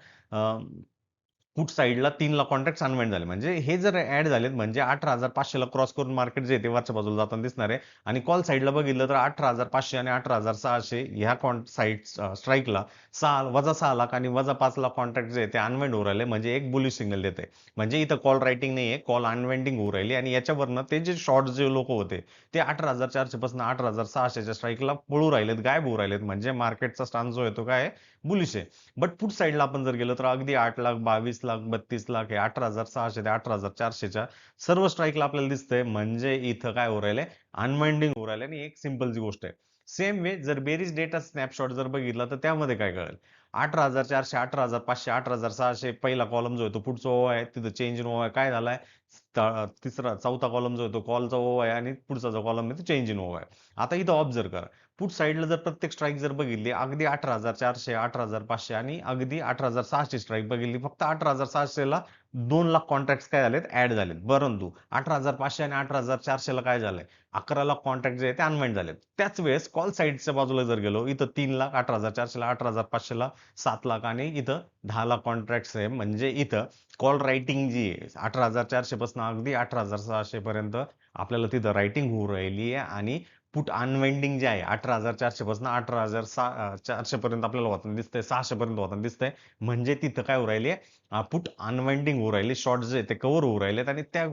पुट साइडला 3 लाख कॉन्ट्रॅक्ट अनवाइंड झाले. म्हणजे हे जर ऍड झालेत म्हणजे 18,500 ला क्रॉस करून मार्केट जे ते वरच्या बाजूला जाताना दिसणार आहे आणि कॉल साइडला बघितलं तर 18,500 आणि 18,600 ह्या साईड स्ट्राईकला 6 लाख आणि वजा 5 लाख कॉन्ट्रॅक्ट जे ते अनवाइंड होऊ राहिले म्हणजे एक बुलिश सिग्नल देते. म्हणजे इथं कॉल रायटिंग नाहीये, कॉल अनवाइंडिंग होऊ राहिली आणि याच्यावरनं ते जे शॉर्ट जे लोक होते ते 18,400 पासून 18,600च्या स्ट्राईकला पळू राहिलेत, गायब होऊ राहिलेत. म्हणजे मार्केटचा स्टान्स जो आहे तो काय बुलिश आहे. बट पुट साईडला आपण जर गेलो तर अगदी 8 लाख, 22 लाख, 32 लाख हे 18,600 ते 18,400च्या सर्व स्ट्राईकला आपल्याला दिसतंय. म्हणजे इथं काय होऊ राहिलंय अनवाइंडिंग होऊ राहिलंय आणि एक सिंपलची गोष्ट आहे. सेम वे जर बेरीज डेटा स्नॅपशॉट जर बघितला तर त्यामध्ये काय कळेल 18,400, 18,500, 18,600 पहिला कॉलम जो आहे तो पुढचा ओव्हर आहे तिथं चेंज इन ओव्हर आहे काय झालाय तिसरा चौथा कॉलम जो आहे तो कॉलचा ओव्हर आहे आणि पुढचा जो कॉलम आहे तो चेंज इन ओव्हर आहे. आता इथं ऑब्झर्व करा पुट साईडला जर प्रत्येक स्ट्राईक जर बघितली अगदी 18,400, 18,500 आणि अगदी 18,600 स्ट्राईक बघितली फक्त 18,600 ला 2 लाख कॉन्ट्रॅक्ट काय झालेत ऍड झालेत. परंतु 18,500 आणि 18,400 ला काय झालंय 11 लाख कॉन्ट्रॅक्ट जे आहे ते अनवाइंड झालेत. त्याच वेळेस कॉल साईडच्या बाजूला जर गेलो इथं 3 लाख 18,400 ला 18,500 ला 7 लाख आणि इथं 10 लाख कॉन्ट्रॅक्ट आहे. म्हणजे इथं कॉल रायटिंग जी आहे 18,400 पासून अगदी 18,600 पर्यंत आपल्याला तिथं रायटिंग होऊ राहिली आहे आणि पुट अनवाइंडिंग जे आहे 18,400 पासून 18,400 पर्यंत आपल्याला होताना दिसतंय 600 पर्यंत होताना दिसतंय. म्हणजे तिथं काय होऊ राहिली पुट अनवाइंडिंग होऊ राहिली शॉर्ट जे ते कव्हर होऊ राहिलेत आणि त्या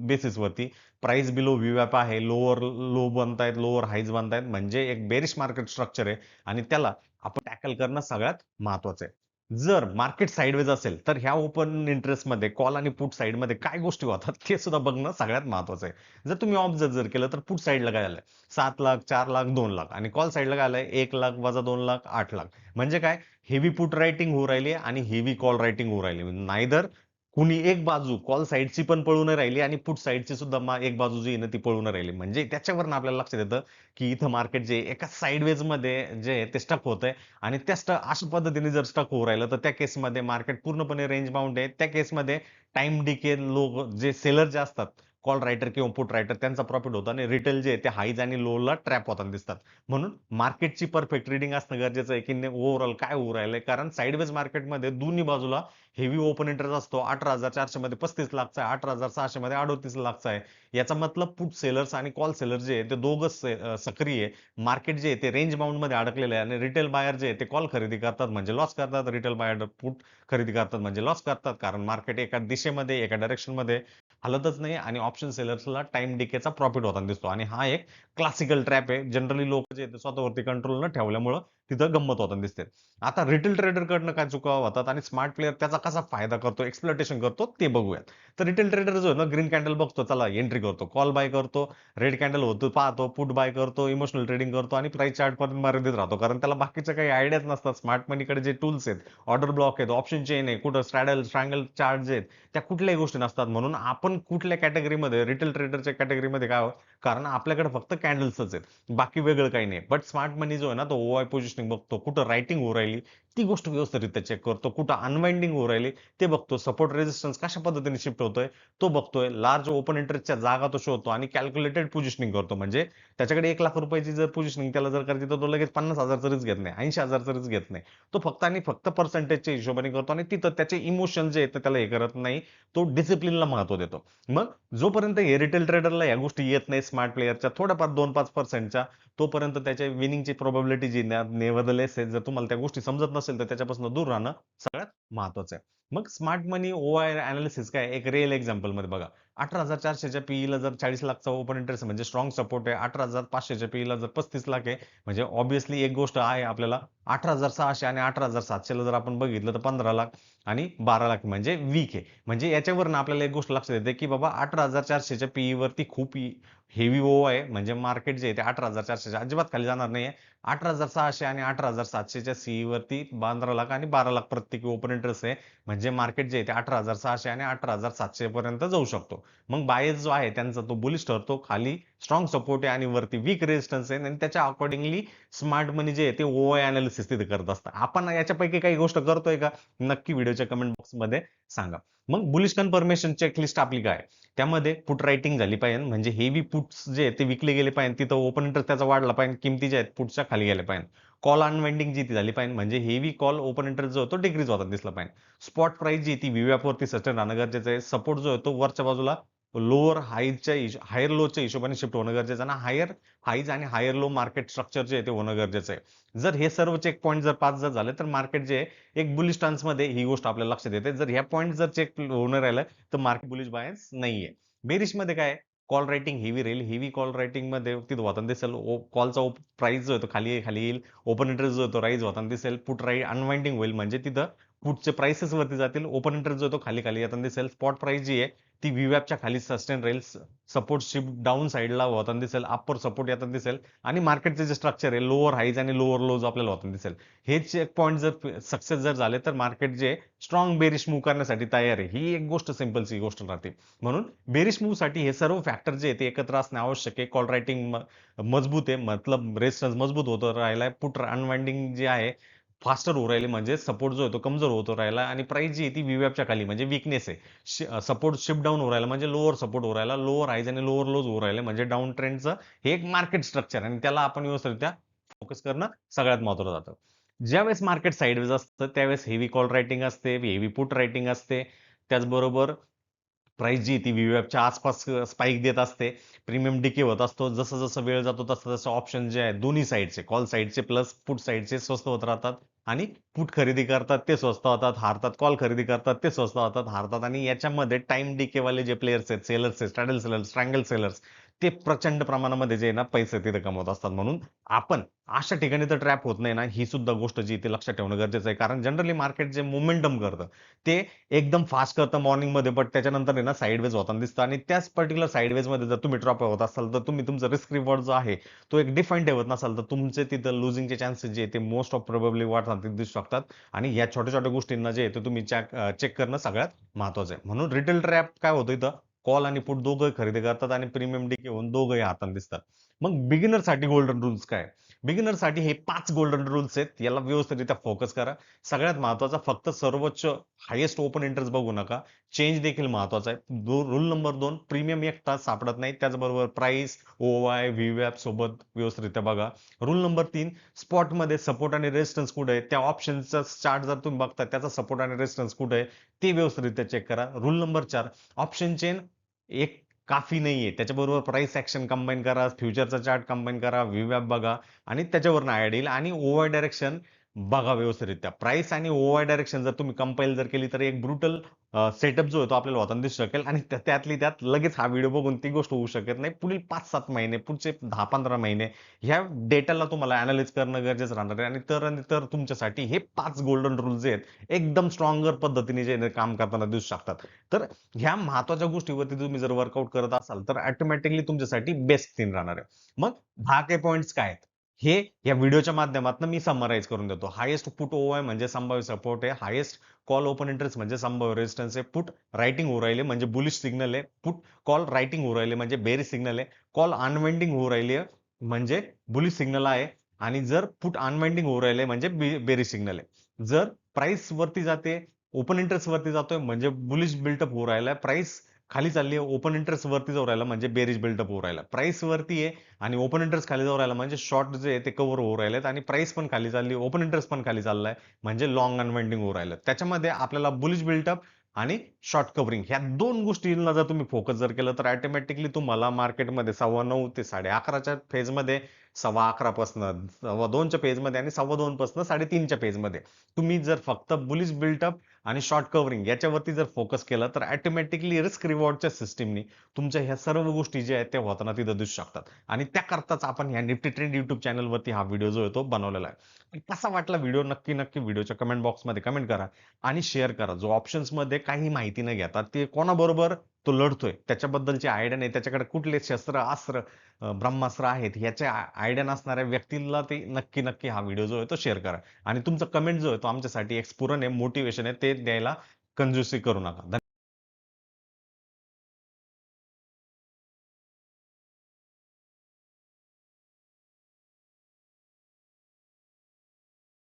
बेसिसवरती प्राइस बिलो व्हीवॅप आहे लोअर लो बनतायत लोअर हाईज बनतायत म्हणजे एक बेरिश मार्केट स्ट्रक्चर आहे आणि त्याला आपण टॅकल करणं सगळ्यात महत्वाचं आहे. जर मार्केट साईडवेज असेल तर ह्या ओपन इंटरेस्टमध्ये कॉल आणि पुट साईडमध्ये काय गोष्टी होतात ते सुद्धा बघणं सगळ्यात महत्वाचं आहे. जर तुम्ही ऑब्झर्व जर केलं तर पुट साईडला काय झालंय 7 लाख 4 लाख 2 लाख आणि कॉल साईडला काय आलंय 1 लाख वजा 2 लाख 8 लाख. म्हणजे काय हेवी पुट रायटिंग होऊ राहिली आणि हेवी कॉल रायटिंग होऊ राहिली. नायदर कुणी एक बाजू कॉल साईडची पण पळून राहिली आणि पुट साईडची सुद्धा एक बाजू जी आहे ना ती पळून राहिली. म्हणजे त्याच्यावरनं आपल्याला लक्षात येतं की इथं मार्केट जे एका साईडवेज मध्ये जे आहे ते स्टक होतंय आणि त्या अशा पद्धतीने जर स्टक होऊ राहिलं तर त्या केसमध्ये मार्केट पूर्णपणे रेंज बाउंड आहे. त्या केसमध्ये टाइम डिके लोक जे सेलर जे असतात कॉल रायटर किंवा पुट रायटर त्यांचा प्रॉफिट होतो आणि रिटेल जे आहे ते हाईज आणि लोला ट्रॅप होताना दिसतात. म्हणून मार्केटची परफेक्ट रिडिंग असणं गरजेचं आहे की ओव्हरऑल काय होऊ राहिलंय कारण साईडवेज मार्केटमध्ये दोन्ही बाजूला हेवी ओपन इंटरेस्ट असतो. 18,400 मध्ये 35 लाखचा आहे 18,600 मध्ये 38 लाखचा आहे. याचा मतलब पुट सेलर्स आणि कॉल सेलर जे आहे ते दोघच सक्रिय मार्केट जे आहे ते रेंज बाउंड मध्ये अडकलेले आहे आणि रिटेल बायर जे आहे ते कॉल खरेदी करतात म्हणजे लॉस करतात रिटेल बायर पुट खरेदी करतात म्हणजे लॉस करतात कारण मार्केट एका दिशेमध्ये एका डायरेक्शन मध्ये हलतच नाही आणि ऑप्शन सेलर्सला टाइम डिकेचा प्रॉफिट होताना दिसतो आणि हा एक क्लासिकल ट्रॅप आहे. जनरली लोक जे स्वतःवरती कंट्रोल न ठेवल्यामुळं तिथं गंमत होताना दिसते. आता रिटेल ट्रेडर कडनं काय चुका होतात आणि स्मार्ट प्लेअर त्याचा कसा फायदा करतो एक्सप्लॉटेशन करतो ते बघूयात. तर रिटेल ट्रेडर जो आहे ना ग्रीन कॅन्डल बघतो चला एंट्री करतो कॉल बाय करतो रेड कॅन्डल होतो पाहतो पुट बाय करतो इमोशनल ट्रेडिंग करतो आणि प्राइस चार्ट पर्यंत मर्यादित राहतो कारण त्याला बाकीच्या काही आयडियाच नसतात. स्मार्ट मनीकडे जे टूल्स आहेत ऑर्डर ब्लॉक आहेत ऑप्शन चेन आहे कुठं स्ट्रँगल चार्ट जे आहेत त्या कुठल्याही गोष्टी नसतात. म्हणून आपण कुठल्या कॅटेगरीमध्ये रिटेल ट्रेडरच्या कॅटेगरीमध्ये काय कारण आपल्याकडे फक्त कॅन्डल्सच आहेत बाकी वेगळं काही नाही. बट स्मार्ट मनी जो आहे ना तो ओआय पोझिशनिंग बघतो कुठं रायटिंग हो राहिली ती गोष्ट व्यवस्थितरित्या चेक करतो कुठं अनवाइंडिंग हो राहिली ते बघतो सपोर्ट रेजिस्टन्स कशा पद्धतीने शिफ्ट होतोय तो बघतोय लार्ज ओपन इंटरेस्टच्या जागा तो शोधतो आणि कॅल्क्युलेटेड पोझिशनिंग करतो. म्हणजे त्याच्याकडे 1 लाख रुपयाची जर पोझिशनिंग त्याला जर करायची तर तो लगेच 50,000चा रिस्क घेत नाही 80,000चा रिस्क घेत नाही. तो फक्त आणि फक्त पर्सेंटेजच्या हिशोबाने करतो आणि तिथं त्याचे इमोशन जे आहेत त्याला हे करत नाही. तो डिसिप्लिनला महत्व देतो. मग जोपर्यंत हे रिटेल ट्रेडरला या गोष्टी येत नाही स्मार्ट प्लेअरच्या थोड्याफार 2-5%च्या तोपर्यंत त्याच्या विनिंगची प्रोबॅबिलिटी जी नेव्हरदलेस आहे जर तुम्हाला त्या गोष्टी समजत नसेल तर त्याच्यापासून दूर राहणं सगळ्यात महत्वाचं आहे. मग स्मार्ट मनी ओआय अनालिसिस काय एक रिअल एक्झाम्पल मध्ये बघा 18,400च्या पीईला जर 40 लाखचा ओपन इंटरेस्ट म्हणजे स्ट्रॉंग सपोर्ट आहे 18,500च्या पीईला जर 35 लाख आहे म्हणजे ऑब्व्हियसली एक गोष्ट आहे आपल्याला 18,600 आणि 18,700 ला जर आपण बघितलं तर 15 लाख आणि 12 लाख म्हणजे वीक आहे. म्हणजे याच्यावरनं आपल्याला एक गोष्ट लक्षात येते की बाबा 18,400च्या पीई वरती खूप हेवी ओ आहे म्हणजे मार्केट जे आहे ते 18,400 अजिबात खाली जाणार नाहीये. 18,600 आणि 18,700च्या सीई वरती 15 लाख आणि 12 लाख प्रत्येकी ओपन इंटरेस्ट आहे. म्हणजे म्हणजे मार्केट जे आहे ते 18,600 आणि 18,700 पर्यंत जाऊ शकतो. मग बायर्स जो आहे त्यांचा तो बुलिश ठरतो. खाली स्ट्रॉंग सपोर्ट आहे आणि वरती वीक रेजिस्टन्स आहे आणि त्याच्या अकॉर्डिंगली स्मार्ट मनी जे आहे ते ओआय अनालिसिस तिथे करत असतं. आपण याच्यापैकी काही गोष्ट करतोय का? नक्की व्हिडिओच्या कमेंट बॉक्समध्ये सांगा. मग बुलिश कन्फर्मेशन चेकलिस्ट आपली काय? त्यामध्ये पुट रायटिंग झाली पाहिजे, म्हणजे हेवी पुट्स जे आहेत ते विकले गेले पाहिजे, तिथं ओपन इंटरेस्ट त्याचा वाढला पाहिजे, किमती ज्या आहेत पुटच्या खाली गेल्या पाहिजे. कॉल अनवाइंडिंग जी ती झाली पाहिजे, म्हणजे हेवी कॉल ओपन इंटरेस्ट जो होतो डिक्रीज होता दिसला पाहिजे. स्पॉट प्राइस जी ती व्हीवॅप वरती सस्टेन राहणं गरजेचं आहे. सपोर्ट जो आहे तो वरच्या बाजूला लोअर हाईच्या हायर लोच्या हिशोबाने शिफ्ट होणं गरजेचं आहे ना. हायर हाईज आणि हायर लो मार्केट स्ट्रक्चर जे आहे ते होणं गरजेचं आहे. जर हे सर्व चेक पॉईंट जर पास जर झाले तर मार्केट जे आहे एक बुलिश स्टान्स मध्ये ही गोष्ट आपल्याला लक्षात येते. जर ह्या पॉईंट जर चेक होणं राहिलं तर मार्केट बुलिश बायन्स नाहीये. बेरिश मध्ये काय कॉल रायटिंग हेवी राहील. हेवी कॉल रायटिंग मध्ये तिथं होताना दिसेल. कॉलचा प्राइस जो आहे तो खाली खाली येईल. ओपन इंटरेस्ट जो आहे तो राईज होताना दिसेल. पुट राईट अनवाइंडिंग होईल, म्हणजे तिथं पुटचे प्राइसेस वरती जातील. ओपन इंटरेस्ट जो आहे तो खाली खाली येताना दिसेल. स्पॉट प्राइस जी आहे ती व्हीवॅपच्या खाली सस्टेन राहील. सपोर्ट शिफ्ट डाऊन साईडला होताना दिसेल. अप्पर सपोर्ट येताना दिसेल आणि मार्केटचे जे स्ट्रक्चर आहे लोअर हाईज आणि लोअर लोज आपल्याला होताना दिसेल. हे चेक पॉईंट जर सक्सेस जर झाले तर मार्केट जे स्ट्रॉंग बेरिश मूव्ह करण्यासाठी तयार आहे. ही एक गोष्ट सिंपलची गोष्ट राहते. म्हणून बेरिश मूव्ह साठी हे सर्व फॅक्टर जे आहे ते एकत्र असणे आवश्यक आहे. कॉल रायटिंग मजबूत आहे, मतलब रेजिस्टन्स मजबूत होतो राहिलाय. पुट अनवाइंडिंग जे आहे फास्टर होऊ राहिले, म्हणजे सपोर्ट जो आहे तो कमजोर होतो राहिला आणि प्राइस जी आहे ती व्हीवॅपच्या खाली म्हणजे विकनेस आहे. सपोर्ट शिफ्ट डाऊन हो राहिला, म्हणजे लोअर सपोर्ट हो राहिला. लोअर हाईज आणि लोअर लोज हो राहिले, म्हणजे डाऊन ट्रेंडचं हे एक मार्केट स्ट्रक्चर आणि त्याला आपण व्यवस्थितरित्या फोकस करणं सगळ्यात महत्त्वाचं जातं. ज्यावेळेस मार्केट साईडवेज असतं त्यावेळेस हेवी कॉल रायटिंग असते, हेवी पुट रायटिंग असते. त्याचबरोबर प्राइस जी ती व्हीवॅपच्या आसपास स्पाइक देत असते. प्रीमियम डिके होत असतो. जसं जसं वेळ जातो तसं तसं ऑप्शन जे आहे दोन्ही साईडचे कॉल साईडचे प्लस पुट साईडचे स्वस्त होत राहतात आणि पुट खरेदी करतात ते स्वस्त होतात, हारतात. कॉल खरेदी करतात ते स्वस्त होतात, हारतात. आणि याच्यामध्ये टाइम डिके वाले जे प्लेयर्स आहेत, सेलर्स आहेत, स्ट्रॅडल सेलर्स, ट्रँगल सेलर्स, ते प्रचंड प्रमाणामध्ये जे आहे ना पैसे तिथे कमवत असतात. म्हणून आपण अशा ठिकाणी तर ट्रॅप होत नाही ना, ही सुद्धा गोष्ट जी ते लक्षात ठेवणं गरजेचं आहे. कारण जनरली मार्केट जे मोमेंटम करतं ते एकदम फास्ट करतं मॉर्निंगमध्ये, बट त्याच्यानंतर आहे ना साईडवेज होताना दिसतं आणि त्याच पर्टिक्युलर साईडवेजमध्ये जर तुम्ही ड्रॉप होत असाल तर तुम्ही तुमचा रिस्क रिवॉर्ड जो आहे तो एक डिफाईन ठेवत नसाल तर तुमचे तिथं लुझिंगचे चान्सेस जे आहे ते मोस्ट ऑफ प्रोबेबली वाढतात दिसू शकतात. आणि या छोट्या छोट्या गोष्टींना जे आहे ते तुम्ही चेक करणं सगळ्यात महत्वाचं आहे. म्हणून रिटेल ट्रॅप काय होतं इथं, कॉल आणि पुट दोघं खरेदी करतात आणि प्रीमियम डी घेऊन दोघंही हाताने दिसतात. मग बिगिनर साठी गोल्डन रूल्स काय? बिगिनर साठी हे 5 गोल्डन रूल्स आहेत, याला व्यवस्थितरित्या फोकस करा. सगळ्यात महत्वाचा फक्त सर्वोच्च हायेस्ट ओपन इंटरेस्ट बघू नका. चेंज देखील महत्वाचा आहे. रूल नंबर 2, प्रीमियम एक तास सापडत नाही, त्याचबरोबर प्राइस ओवाय व्हीवॅप सोबत व्यवस्थितरित्या बघा. रूल नंबर 3, स्पॉट मध्ये सपोर्ट आणि रेजिस्टन्स कुठे आहे, त्या ऑप्शनचा चार्ट जर तुम्ही बघता त्याचा सपोर्ट आणि रेजिस्टन्स कुठे आहे ते व्यवस्थितरित्या चेक करा. रूल नंबर 4, ऑप्शन चेन एक काफी नाहीये, त्याच्याबरोबर प्राइस ऍक्शन कंबाईन करा, फ्युचरचा चार्ट कंबाईन करा, व्हीवॅप बघा आणि त्याच्यावरनं आयडिया येईल. आणि ओव्हर डायरेक्शन बघा व्यवस्थितरित्या. प्राइस आणि ओव्हर डायरेक्शन जर तुम्ही कंपाईल जर केली तर एक ब्रुटल सेटअप जो आहे तो आपल्याला होताना दिसू शकेल. आणि त्यातली त्यात लगेच हा व्हिडिओ बघून ती गोष्ट होऊ शकत नाही. पुढील 5-7 महिने, पुढचे 10-15 महिने ह्या डेटाला तुम्हाला अनालाइज करणं गरजेचं राहणार आहे. आणि तर तुमच्यासाठी हे 5 गोल्डन रूल जे आहेत एकदम स्ट्रॉंगर पद्धतीने जे काम करताना दिसू शकतात. तर ह्या महत्वाच्या गोष्टीवरती तुम्ही जर वर्कआउट करत असाल तर ऑटोमॅटिकली तुमच्यासाठी बेस्ट थिंग राहणार आहे. मग 10 के पॉईंट्स काय आहेत हे या व्हिडिओच्या माध्यमातून मी समराईज करून देतो. हायेस्ट पुट ओआय म्हणजे संभाव्य सपोर्ट आहे. हायेस्ट कॉल ओपन इंटरेस्ट म्हणजे संभाव्य रेजिस्टन्स आहे. पुट रायटिंग होऊ राहिले म्हणजे बुलिश सिग्नल आहे. पुट कॉल रायटिंग होऊ राहिले म्हणजे बेरिश सिग्नल आहे. कॉल अनवाइंडिंग होऊ राहिली म्हणजे बुलिश सिग्नल आहे. आणि जर पुट अनवाइंडिंग होऊ राहिले म्हणजे बेरिश सिग्नल आहे. जर प्राइस वरती जाते, ओपन इंटरेस्ट वरती जातोय म्हणजे बुलिश बिल्टअप होऊ राहिला. प्राइस खाली चालली आहे, ओपन इंटरेस्ट वरती जाऊ राहिला म्हणजे बेरिश बिल्टअप होऊ राहिला. प्राइस वरती आहे आणि ओपन इंटरेस्ट खाली जाऊ राहिला म्हणजे शॉर्ट जे आहे ते कव्हर होऊ राहिलेत. आणि प्राइस पण खाली चालली, ओपन इंटरेस्ट पण खाली चाललाय म्हणजे लॉंग अनवाइंडिंग होऊ राहिलं. त्याच्यामध्ये आपल्याला बुलिश बिल्टअप आणि शॉर्ट कव्हरिंग ह्या दोन गोष्टींना जर तुम्ही फोकस जर केलं तर ऑटोमॅटिकली तुम्हाला मार्केटमध्ये 9:15 ते 11:30च्या फेजमध्ये, 11:15 पासून 2:15च्या फेजमध्ये आणि 2:15 पासून 3:30च्या फेजमध्ये तुम्ही जर फक्त बुलिश बिल्टअप आणि शॉर्ट कव्हरिंग याच्यावरती जर फोकस केलं तर ऑटोमॅटिकली रिस्क रिवॉर्डच्या सिस्टीमनी तुमच्या ह्या सर्व गोष्टी ज्या आहेत त्या होताना तिथं दिसू शकतात. आणि त्याकरताच आपण ह्या निफ्टी ट्रेंड युट्यूब चॅनलवरती हा व्हिडिओ जो आहे तो बनवलेला आहे. कसा वाटला व्हिडिओ नक्की नक्की व्हिडिओच्या कमेंट बॉक्समध्ये कमेंट करा आणि शेअर करा. जो ऑप्शन्स मध्ये काही माहिती न घेता ते कोणाबरोबर तो लढतोय त्याच्याबद्दलची आयडिया नाही, त्याच्याकडे कुठले शस्त्र अस्त्र ब्रह्मास्त्र आहेत ह्याच्या आयडिया नसणाऱ्या व्यक्तीला ते नक्की नक्की हा व्हिडिओ जो आहे तो शेअर करा. आणि तुमचा कमेंट जो आहे तो आमच्यासाठी एक स्फुरण आहे, मोटिवेशन आहे, ते द्यायला कंजूसी करू नका.